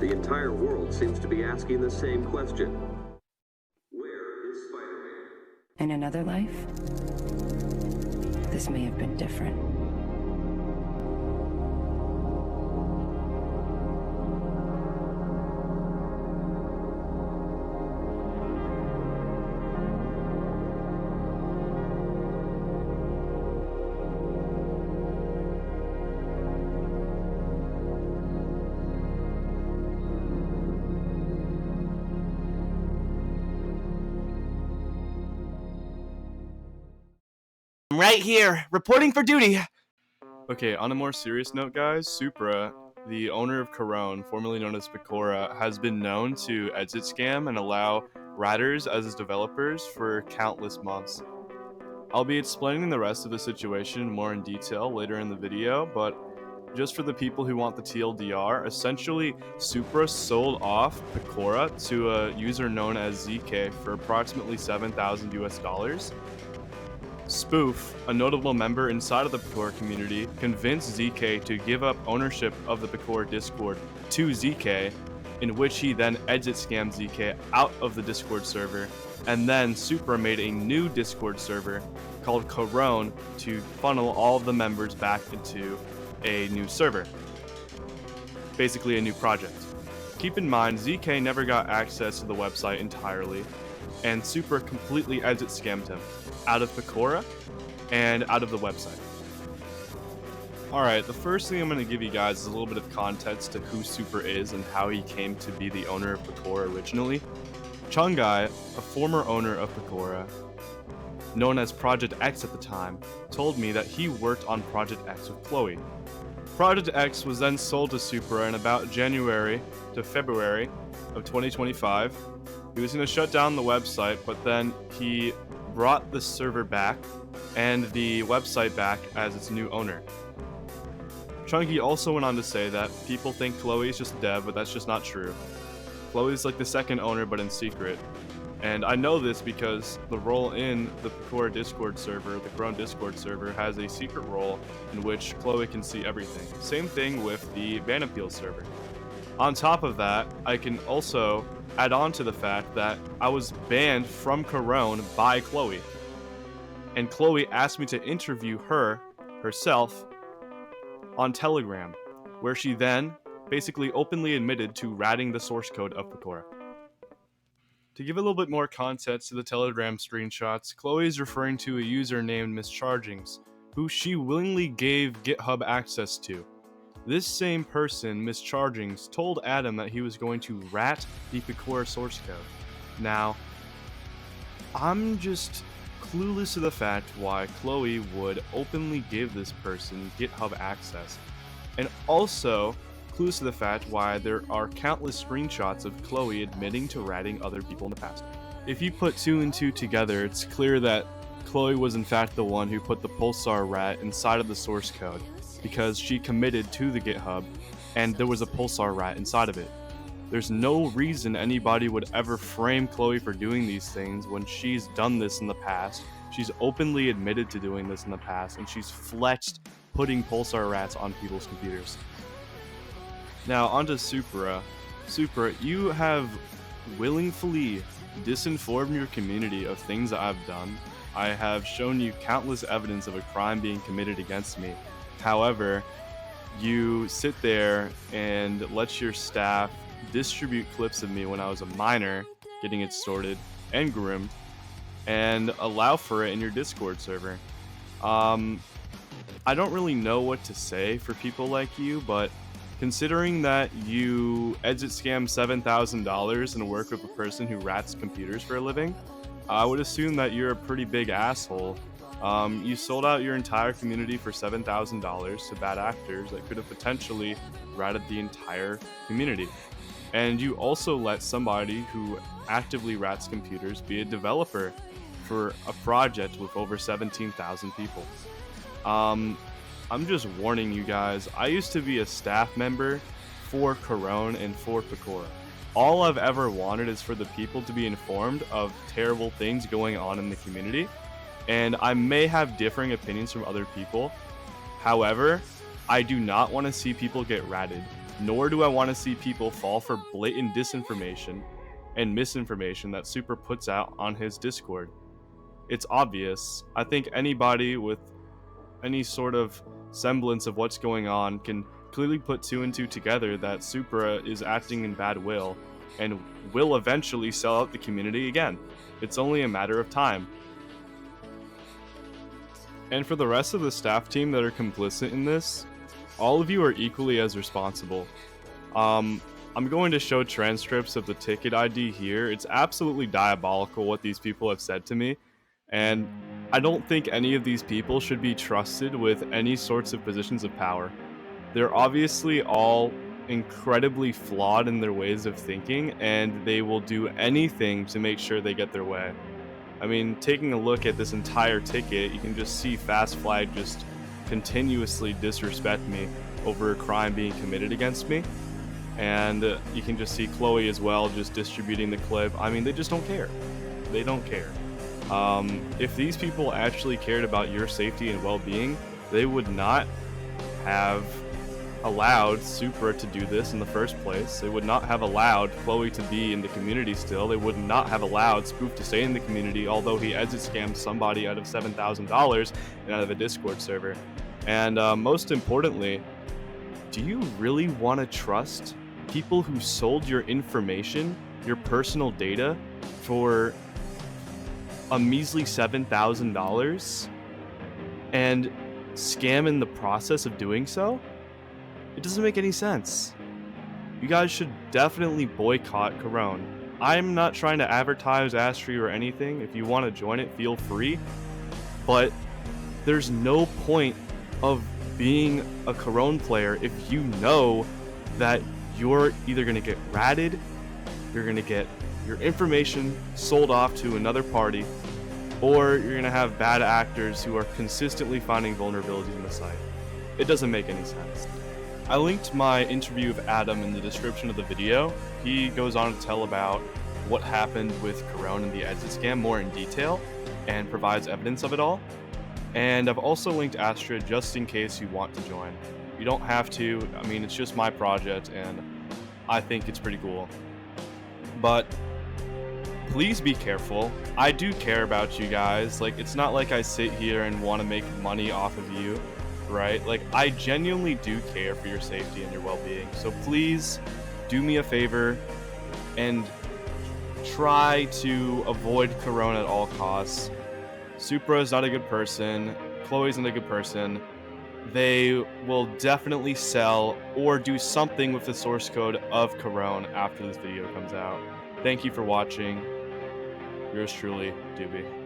The entire world seems to be asking the same question. Where is Spider-Man? In another life, this may have been different. I'm right here, reporting for duty. Okay, on a more serious note, guys, Supra, the owner of Coron, formerly known as Pekora, has been known to exit scam and allow ratters as his developers for countless months. I'll be explaining the rest of the situation more in detail later in the video, but just for the people who want the TLDR, essentially Supra sold off Pekora to a user known as ZK for approximately $7,000 US. Spoof, a notable member inside of the Pekora community, convinced ZK to give up ownership of the Pekora Discord to ZK, in which he then exit scammed ZK out of the Discord server, and then Supra made a new Discord server called Coron to funnel all of the members back into a new server. Basically a new project. Keep in mind, ZK never got access to the website entirely, and Supra completely exit scammed him out of Pekora and out of the website. Alright, the first thing I'm going to give you guys is a little bit of context to who Supra is and how he came to be the owner of Pekora originally. Chungai, a former owner of Pekora, known as Project X at the time, told me that he worked on Project X with Chloe. Project X was then sold to Supra in about January to February of 2025. He was going to shut down the website, but then he brought the server back and the website back as its new owner. Chunky also went on to say that people think Chloe is just a dev, but that's just not true. Chloe's like the second owner, but in secret. And I know this because the role in the Pekora Discord server, the Coron Discord server, has a secret role in which Chloe can see everything. Same thing with the Ban Appeal server. On top of that, I can also add on to the fact that I was banned from Coron by Chloe. And Chloe asked me to interview her, herself, on Telegram, where she then basically openly admitted to ratting the source code of Pekora. To give a little bit more context to the Telegram screenshots, Chloe is referring to a user named Mischargings, who she willingly gave GitHub access to. This same person, Mischargings, told Adam that he was going to rat the Pekora source code. Now, I'm just clueless to the fact why Chloe would openly give this person GitHub access, and also clueless to the fact why there are countless screenshots of Chloe admitting to ratting other people in the past. If you put two and two together, it's clear that Chloe was in fact the one who put the Pulsar rat inside of the source code, because she committed to the GitHub and there was a Pulsar rat inside of it. There's no reason anybody would ever frame Chloe for doing these things when she's done this in the past. She's openly admitted to doing this in the past, and she's flexed putting Pulsar rats on people's computers. Now onto Supra. Supra, you have willingly disinformed your community of things that I've done. I have shown you countless evidence of a crime being committed against me. However, you sit there and let your staff distribute clips of me when I was a minor, getting it sorted and groomed, and allow for it in your Discord server. I don't really know what to say for people like you, but considering that you exit scam $7,000 and work with a person who rats computers for a living, I would assume that you're a pretty big asshole. You sold out your entire community for $7,000 to bad actors that could have potentially ratted the entire community. And you also let somebody who actively rats computers be a developer for a project with over 17,000 people. I'm just warning you guys, I used to be a staff member for Coron and for Pekora. All I've ever wanted is for the people to be informed of terrible things going on in the community, and I may have differing opinions from other people. However, I do not want to see people get ratted. nor do I want to see people fall for blatant disinformation and misinformation that Super puts out on his Discord. It's obvious. I think anybody with any sort of semblance of what's going on can clearly put two and two together that Supra is acting in bad will and will eventually sell out the community again. It's only a matter of time. And for the rest of the staff team that are complicit in this, all of you are equally as responsible. I'm going to show transcripts of the ticket ID here. It's absolutely diabolical what these people have said to me, and I don't think any of these people should be trusted with any sorts of positions of power. They're obviously all incredibly flawed in their ways of thinking, and they will do anything to make sure they get their way. I mean, taking a look at this entire ticket, you can just see Fast Flag just continuously disrespect me over a crime being committed against me. And you can just see Chloe as well just distributing the clip. I mean, they just don't care. They don't care. If these people actually cared about your safety and well-being, they would not have allowed Supra to do this in the first place. They would not have allowed Chloe to be in the community still. They would not have allowed Spoof to stay in the community, although he exit scammed somebody out of $7,000 and out of a Discord server. And most importantly, do you really want to trust people who sold your information, your personal data, for a measly $7,000 and scam in the process of doing so? It doesn't make any sense. You guys should definitely boycott Coron. I'm not trying to advertise Astri or anything. If you want to join it, feel free. But there's no point of being a Coron player if you know that you're either going to get ratted, you're going to get your information sold off to another party, or you're going to have bad actors who are consistently finding vulnerabilities in the site. It doesn't make any sense. I linked my interview of Adam in the description of the video. He goes on to tell about what happened with Coron and the exit scam more in detail and provides evidence of it all. And I've also linked Astra just in case you want to join. You don't have to. I mean, it's just my project and I think it's pretty cool. But please be careful. I do care about you guys. Like, it's not like I sit here and want to make money off of you, right? Like, I genuinely do care for your safety and your well-being. So please do me a favor and try to avoid Coron at all costs. Supra is not a good person. Chloe's not a good person. They will definitely sell or do something with the source code of Coron after this video comes out. Thank you for watching. Yours truly, Doobie.